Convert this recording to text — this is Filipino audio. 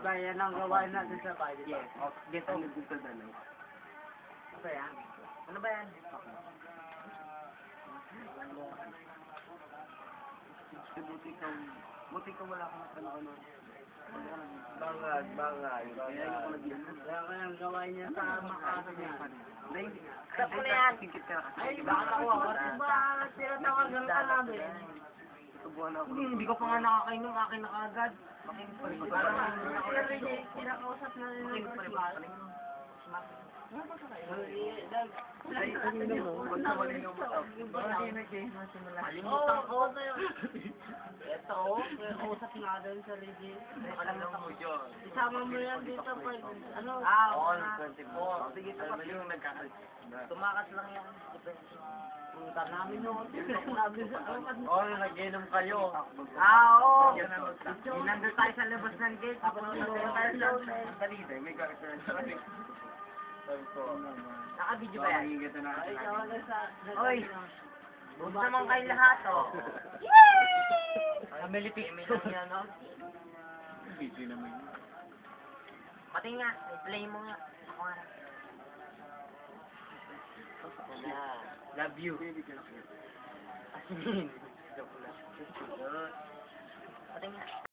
Bayan ang gawain natin sa bahay. Yes. Get on the Google na lang. Ano ba yan? Ano ba yan? Buti ka wala kang ano. Bangag. Kaya ang gawain niya sa Makati niya. Stop mo na yan. Ay, baka ako. Diba, tinatawagan ka namin. Hindi ko pa nga nakakainom. Akin na kaagad. Kinakausap na rin ng Kalimutan ko. Ito, kausap nga doon sa Reggie. Isama mo yan dito pag, ano? All 24. Sige, sabi yung Tumakas lang yan. Punta namin yung namin sa nag-inom kayo. Oo. Nandun tayo sa labas ng gate. Tapos nandun tayo sa salida. May sabi ko. Naka-video ba yan? Oy! Huwag naman kayo lahat, oh. Family picture. Video naman yun. Pati nga, play mo nga. Ako nga. Love you. As in. Pati nga.